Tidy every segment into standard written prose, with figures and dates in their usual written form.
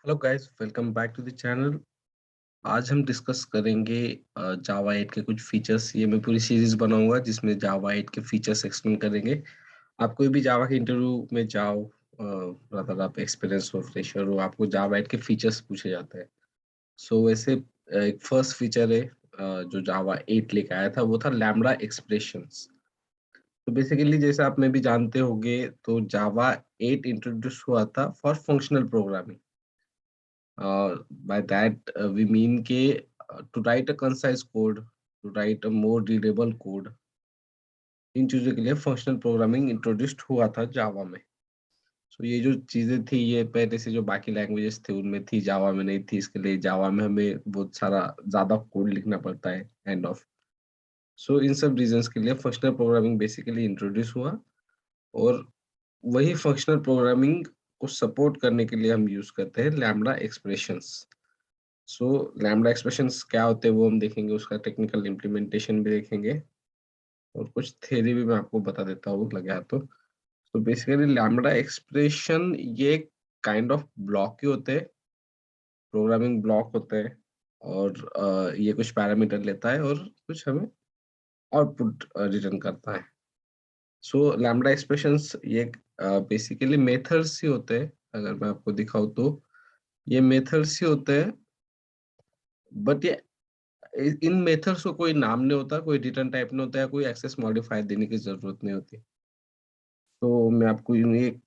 Hello guys, welcome back to the channel. आज हम discuss करेंगे जावा 8 के कुछ फीचर्स। ये मैं पूरी सीरीज बनाऊंगा जिसमें जावा 8 के फीचर्स एक्सप्लेन करेंगे। आप कोई भी जावा के इंटरव्यू में जाओ, अगर आप एक्सपीरियंस हो, फ्रेशर हो, आपको जावा 8 के फीचर्स पूछे जाते हैं। सो वैसे एक फर्स्ट फीचर है जो जावा 8 लेके आया था, वो था लैम्बडा एक्सप्रेशंस। तो बेसिकली जैसे आप में भी जानते होंगे, तो जावा 8 इंट्रोड्यूस हुआ था for functional programming. By that we mean कि to write a concise code, to write a more readable code, इन चीज़ों के लिए फंक्शनल प्रोग्रामिंग इंट्रोड्यूस्ड हुआ था जावा में। सो ये जो चीज़ें थी, ये पहले से जो बाकी लैंग्वेजेस थे उनमें थी, जावा में नहीं थी। इसके लिए जावा में हमें बहुत सारा ज़्यादा कोड लिखना पड़ता है काइंड ऑफ। सो इन सब रीजंस के लिए फंक्शनल प्रोग्रामिंग बेसिकली इंट्रोड्यूस हुआ। और वही फंक्शनल प्रोग्रामिंग को सपोर्ट करने के लिए हम यूज़ करते हैं लैम्बडा एक्सप्रेशंस। सो लैम्बडा एक्सप्रेशंस क्या होते हैं वो हम देखेंगे, उसका टेक्निकल इम्प्लीमेंटेशन भी देखेंगे और कुछ थ्योरी भी मैं आपको बता देता हूँ लगे तो। तो बेसिकली लैम्बडा एक्सप्रेशन ये काइंड ऑफ ब्लॉक ही होते हैं, प्रोग्रामिंग ब्लॉक होते हैं। और ये कुछ पैरामीटर लेता है और कुछ हमें आउटपुट रिटर्न करता है। सो लैम्बडा एक्सप्रेशंस ये बेसिकली मेथड्स ही होते हैं। अगर मैं आपको दिखाऊँ तो ये मेथड्स ही होते हैं, बट ये इन मेथड्स को कोई नाम नहीं होता, कोई रिटर्न टाइप नहीं होता, या कोई एक्सेस मॉडिफायर देने की जरूरत नहीं होती। तो मैं आपको एक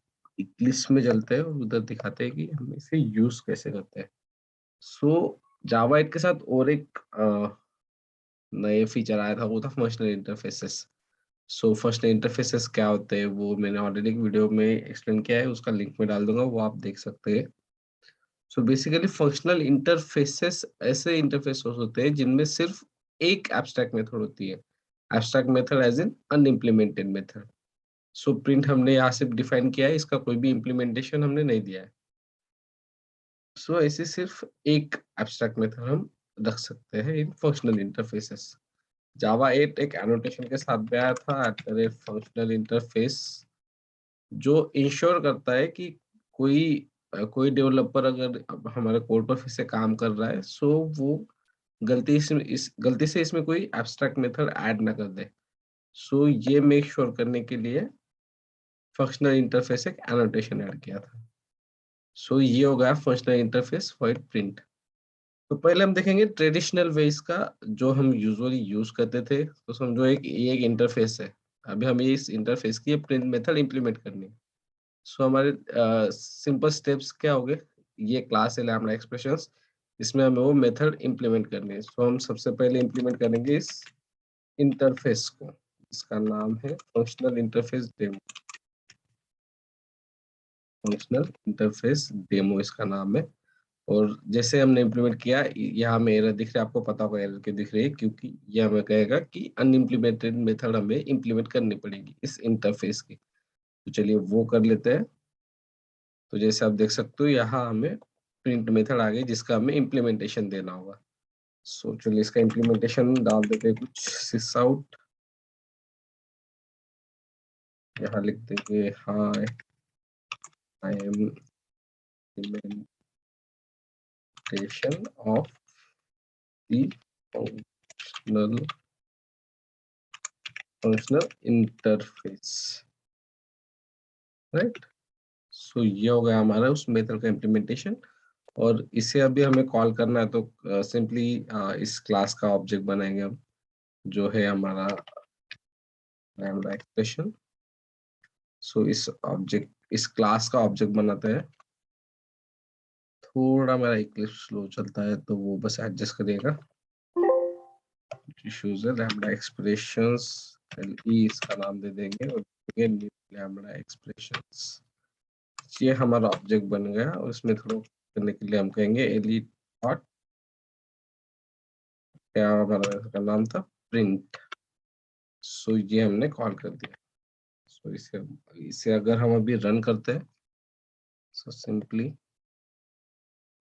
लिस्ट में चलते हैं और उधर दिखाते हैं कि हम इसे यूज कैसे करते हैं। सो जावा 8 के साथ और एक नए फीचर आया था, वो था functional interfaces. So functional interfaces क्या होते हैं वो मैंने ऑलरेडी एक वीडियो में एक्सप्लेन किया है, उसका लिंक में डाल दूंगा, वो आप देख सकते हैं। सो बेसिकली फंक्शनल इंटरफेसेस ऐसे इंटरफेस होते हैं जिनमें सिर्फ एक एब्स्ट्रैक्ट मेथड होती है। Abstract method as in unimplemented method. So print हमने यहाँ सिर्फ डिफाइन किया है, इसका कोई भी इम्प्लीमेंटेशन हमने नहीं दिया है। सो ऐसे सिर्फ एक एब्स्ट्रैक्ट मेथड हम रख सकते हैं इन फंक्शनल इंटरफेसेस। जावा 8 एक एनोटेशन के साथ भी आया था, at the rate functional interface, जो इंश्योर करता है कि कोई कोई डेवलपर अगर अब हमारे कोड पर फिर से काम कर रहा है, सो वो गलती से इसमें कोई एब्स्ट्रैक्ट मेथड ऐड ना कर दे। सो ये मेक श्योर करने के लिए फंक्शनल इंटरफेस एक एनोटेशन ऐड किया था। सो ये हो गया फंक्शनल इंटरफेस फॉर प्रिंट। तो पहले हम देखेंगे ट्रेडिशनल वेज का, जो हम यूजुअली यूज करते थे। तो समझो ये एक इंटरफेस है, अभी हमें इस इंटरफेस की प्रिंट मेथड इंप्लीमेंट करनी है। सो हमारे सिंपल स्टेप्स क्या हो गए, ये क्लास है लैम्बडा एक्सप्रेशंस, इसमें हमें वो मेथड इंप्लीमेंट करनी है। सो हम सबसे पहले इंप्लीमेंट करेंगे इस इंटरफेस को, इसका नाम है functional interface demo. Functional interface demo इसका नाम है। और जैसे हमने इंप्लीमेंट किया, यहाँ में एरर दिख रहा है, आपको पता होगा एरर क्यों दिख रही है, क्योंकि ये हमें कहेगा कि अनइम्प्लीमेंटेड मेथड हमें इंप्लीमेंट करनी पड़ेगी इस इंटरफेस की। तो चलिए वो कर लेते हैं। तो जैसे आप देख सकते हो, यहाँ हमें प्रिंट मेथड आ गई जिसका हमें इम्प्लीमेंटेशन देना होगा। सो चलिए इसका इम्प्लीमेंटेशन डाल देते हैं, कुछ सिस आउट। यहाँ लिख देंगे hi, I am implementation of the functional interface, right. So ये हो गया हमारा उस मेथड का इम्प्लीमेंटेशन। और इसे अभी हमें कॉल करना है, तो सिंपली इस क्लास का ऑब्जेक्ट बनाएंगे हम, जो है हमारा लैम्बडा एक्सप्रेशन। सो इस क्लास का ऑब्जेक्ट बनाते हैं। थोड़ा मेरा इक्लिप्स स्लो चलता है तो वो बस एडजस्ट करिएगा। इश्यूज है लैम्बडा एक्सप्रेशंस, एलई इसका नाम दे देंगे और न्यू लैम्बडा एक्सप्रेशंस। ये हमारा ऑब्जेक्ट बन गया और इसमें थोड़ा करने के लिए हम कहेंगे एलई डॉट, क्या हमारा इसका नाम था, प्रिंट। सो ये हमने कॉल कर दिया। सो इसे इसे अगर हम अभी रन करते हैं, so simply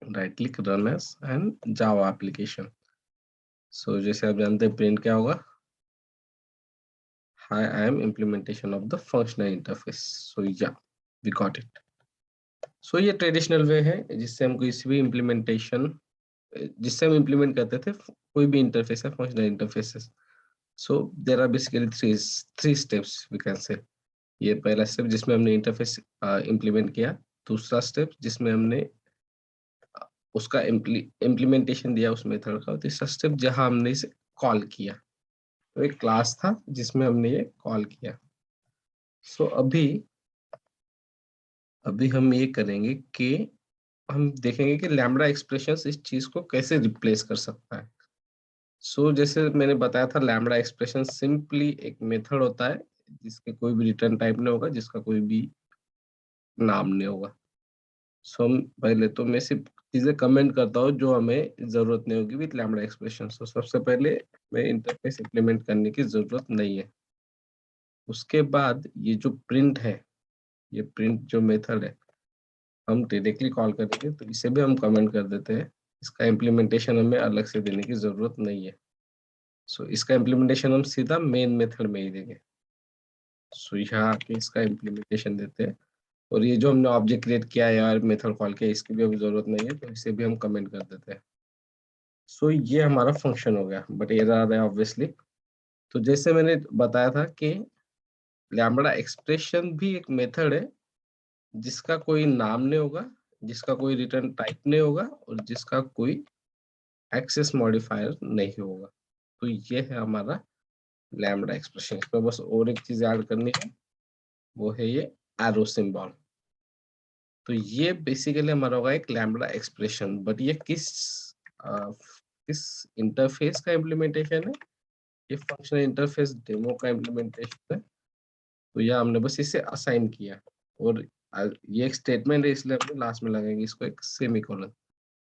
right click, run as and Java application. So जैसे आप जानते हैं प्रिंट क्या होगा, hi, I am implementation of the functional interface. So yeah, we got it. सो ये ट्रेडिशनल वे है जिससे हम किसी भी जिससे हम इम्प्लीमेंट करते थे कोई भी इंटरफेस है, functional interfaces. So there are basically three steps we can say. ये पहला स्टेप जिसमें हमने इंटरफेस इम्प्लीमेंट किया, दूसरा स्टेप जिसमें हमने उसका इम्प्लीमेंटेशन दिया उस मेथड का, और तीसरा स्टेप जहां हमने इसे कॉल किया। तो एक क्लास था जिसमें हमने ये कॉल किया। सो अभी हम ये करेंगे कि हम देखेंगे कि लैम्ब्डा एक्सप्रेशंस इस चीज को कैसे रिप्लेस कर सकता है। सो जैसे मैंने बताया था, लैम्ब्डा एक्सप्रेशन सिंपली एक मेथड होता है जिसके कोई भी रिटर्न टाइप नहीं होगा, जिसका कोई भी नाम नहीं होगा। सो हम पहले तो मैं सिर्फ चीजें कमेंट करता हूँ जो हमें जरूरत नहीं होगी विथ लैम्ब्डा एक्सप्रेशन। तो सबसे पहले मैं इंटरफेस इम्प्लीमेंट करने की जरूरत नहीं है। उसके बाद ये जो प्रिंट है, ये प्रिंट जो मेथड है, हम डायरेक्टली कॉल करेंगे, तो इसे भी हम कमेंट कर देते हैं। इसका इम्प्लीमेंटेशन हमें अलग से देने की जरूरत नहीं है। सो इसका इम्प्लीमेंटेशन हम सीधा मेन मेथड में ही देंगे। सो यहाँ आके इसका इम्प्लीमेंटेशन देते हैं। और ये जो हमने ऑब्जेक्ट क्रिएट किया है यार, मेथड कॉल किया, इसकी भी अभी जरूरत नहीं है, तो इसे भी हम कमेंट कर देते हैं। सो ये हमारा फंक्शन हो गया, बट एरर आ रहा है ऑब्वियसली। तो जैसे मैंने बताया था कि लैम्ब्डा एक्सप्रेशन भी एक मेथड है जिसका कोई नाम नहीं होगा, जिसका कोई रिटर्न टाइप नहीं होगा, और जिसका कोई एक्सेस मॉडिफायर नहीं होगा। तो ये है हमारा लैम्ब्डा एक्सप्रेशन। इसमें बस और एक चीज ऐड करनी है, वो है ये एरो सिंबल। तो ये बेसिकली हमारा होगा एक लैम्ब्डा एक्सप्रेशन, बट ये किस इंटरफेस का इम्प्लीमेंटेशन है? ये फंक्शनल इंटरफेस डेमो का इम्प्लीमेंटेशन है। तो यह हमने बस इसे असाइन किया, और ये एक स्टेटमेंट है, इसलिए हमने लास्ट में लगाएंगे इसको एक सेमीकोलन।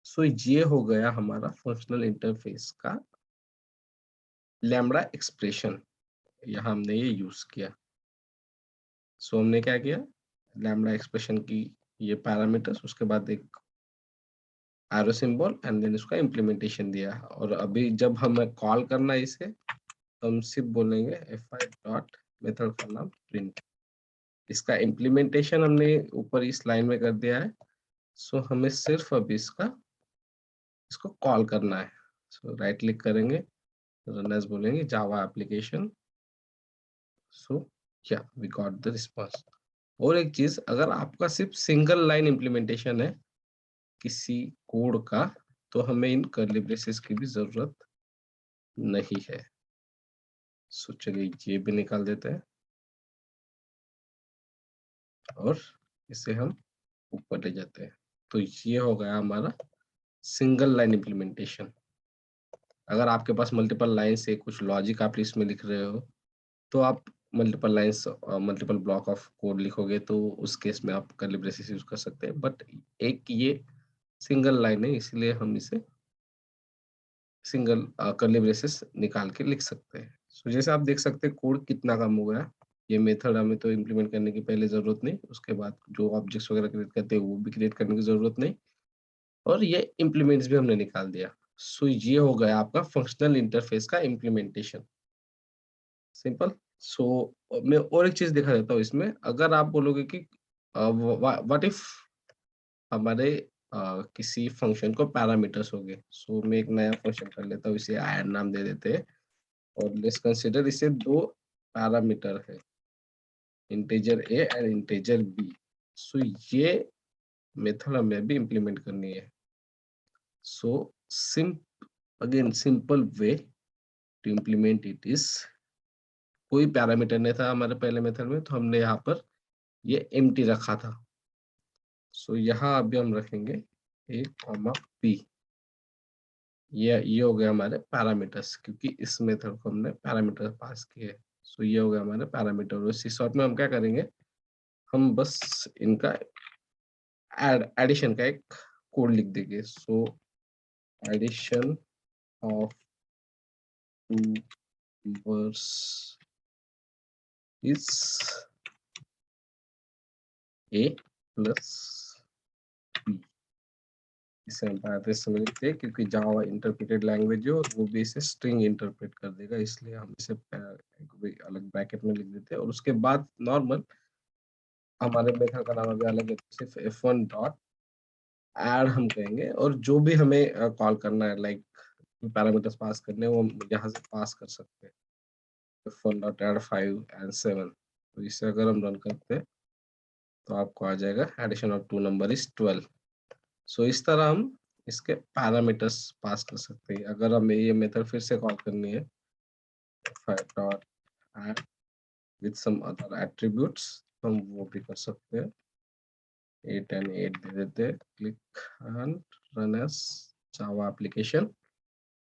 सो ये हो गया हमारा फंक्शनल इंटरफेस का लैम्ब्डा एक्सप्रेशन। यहाँ हमने ये यूज किया। सो हमने क्या किया, लैम्ब्डा एक्सप्रेशन की ये पैरामीटर्स, उसके बाद एक एरो सिंबल, एंड देन उसका इम्प्लीमेंटेशन दिया। और अभी जब हमें कॉल करना है इसे, तो हम सिर्फ बोलेंगे fi डॉट मेथड का नाम प्रिंट। इसका इम्प्लीमेंटेशन हमने ऊपर इस लाइन में कर दिया है। सो हमें सिर्फ अभी इसको कॉल करना है। सो राइट क्लिक करेंगे, रन एज बोलेंगे जावा एप्लीकेशन। सो या वी गॉट द रिस्पांस। और एक चीज, अगर आपका सिर्फ सिंगल लाइन इम्प्लीमेंटेशन है किसी कोड का, तो हमें इन कर्ली ब्रेसेस की भी जरूरत नहीं है। सो चलिए ये भी निकाल देते हैं, और इसे हम ऊपर ले जाते हैं। तो ये हो गया हमारा सिंगल लाइन इम्प्लीमेंटेशन। अगर आपके पास मल्टीपल लाइन से कुछ लॉजिक आप इसमें लिख रहे हो, तो आप multiple lines multiple block of code लिखोगे, तो उस केस में आप कर्ली ब्रेसेस यूज कर सकते हैं। बट एक ये सिंगल लाइन है, इसलिए हम इसे सिंगल कर्ली ब्रेसेस निकाल के लिख सकते हैं। सो जैसे आप देख सकते हैं कोड कितना कम हो गया। ये मेथड हमें तो इम्प्लीमेंट करने की पहले जरूरत नहीं, उसके बाद जो ऑब्जेक्ट्स वगैरह क्रिएट करते हैं वो भी क्रिएट करने की जरूरत नहीं, और ये इम्प्लीमेंट्स भी हमने निकाल दिया। सो ये हो गया आपका फंक्शनल इंटरफेस का इम्प्लीमेंटेशन, सिंपल। सो मैं और एक चीज दिखा देता हूँ इसमें। अगर आप बोलोगे कि व्हाट इफ हमारे किसी फंक्शन को पैरामीटर्स हो गए, सो मैं एक नया फंक्शन कर लेता हूँ, इसे ऐड नाम दे देते हैं, और लेट्स कंसीडर इसे दो पैरामीटर है, integer A and integer B. So ये मेथड हमें भी इम्प्लीमेंट करनी है। So sim again simple way to implement it is, कोई पैरामीटर नहीं था हमारे पहले मेथड में, तो हमने यहाँ पर ये एम्प्टी रखा था। सो यहाँ अभी हम रखेंगे ए कॉमा बी। ये हो गया हमारे पैरामीटर्स, क्योंकि इस मेथड को हमने पैरामीटर पास किए। सो ये हो गया हमारे पैरामीटर, और इसी शॉर्ट में हम क्या करेंगे, हम बस इनका एडिशन का एक कोड लिख देंगे। So addition of two numbers is A plus B. इसे हम पैरामीटर समझते हैं, क्योंकि जावा इंटरप्रेटेड लैंग्वेज है और वो भी इसे स्ट्रिंग इंटरप्रेट कर देगा, इसलिए हम इसे अलग ब्रैकेट में लिख देते हैं। और उसके बाद नॉर्मल हमारे मेथड का नाम अभी अलग है, सिर्फ f1 डॉट ऐड हम कहेंगे, और जो भी हमें कॉल करना है, लाइक पैरामीटर्स पास करने हैं, वो हम यहाँ से पास कर सकते हैं। f1 डॉट ऐड 5 एंड 7, तो इसे अगर हम रन करते हैं तो आपको आ जाएगा एडिशन ऑफ 2 नंबर इज 12। सो इस तरह हम इसके पैरामीटर्स पास कर सकते हैं। अगर हमें ये मेथड फिर से कॉल करनी है, 5 dot add with some other attributes, हम वो भी कर सकते हैं। 8 एंड 8 दे देते हैं, click and run as Java application.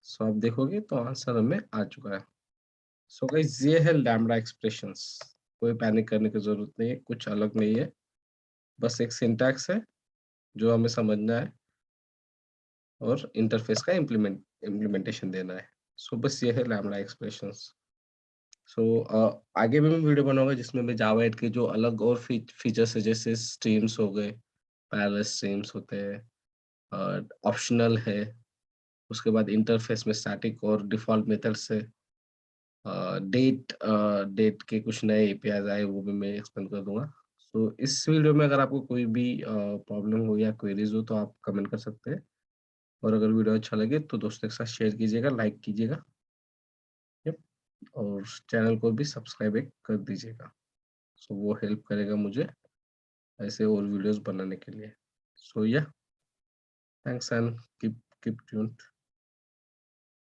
So आप देखोगे तो आंसर हमें आ चुका है। सो गाइस, ये है लैम्बडा एक्सप्रेशंस। कोई पैनिक करने की जरूरत नहीं है, कुछ अलग नहीं है, बस एक सिंटैक्स है जो हमें समझना है और इंटरफेस का इम्प्लीमेंटेशन देना है। सो बस ये है लैम्बडा एक्सप्रेशंस। सो आगे भी मैं वीडियो बनाऊंगा जिसमें मैं जावा 8 के जो अलग और फीचर्स है, जैसे स्ट्रीम्स हो गए, पैरेलल स्ट्रीम्स होते हैं, ऑप्शनल है, उसके बाद इंटरफेस में स्टैटिक और डिफॉल्ट मेथड्स है, डेट के कुछ नए एपीआईज आए, वो भी मैं एक्सप्लेन कर दूंगा। सो इस वीडियो में अगर आपको कोई भी प्रॉब्लम हो या क्वेरीज हो तो आप कमेंट कर सकते हैं, और अगर वीडियो अच्छा लगे तो दोस्तों के साथ शेयर कीजिएगा, लाइक कीजिएगा। यप, और चैनल को भी सब्सक्राइब एक कर दीजिएगा। सो वो हेल्प करेगा मुझे ऐसे और वीडियोस बनाने के लिए। सो या, thanks and keep keep tuned.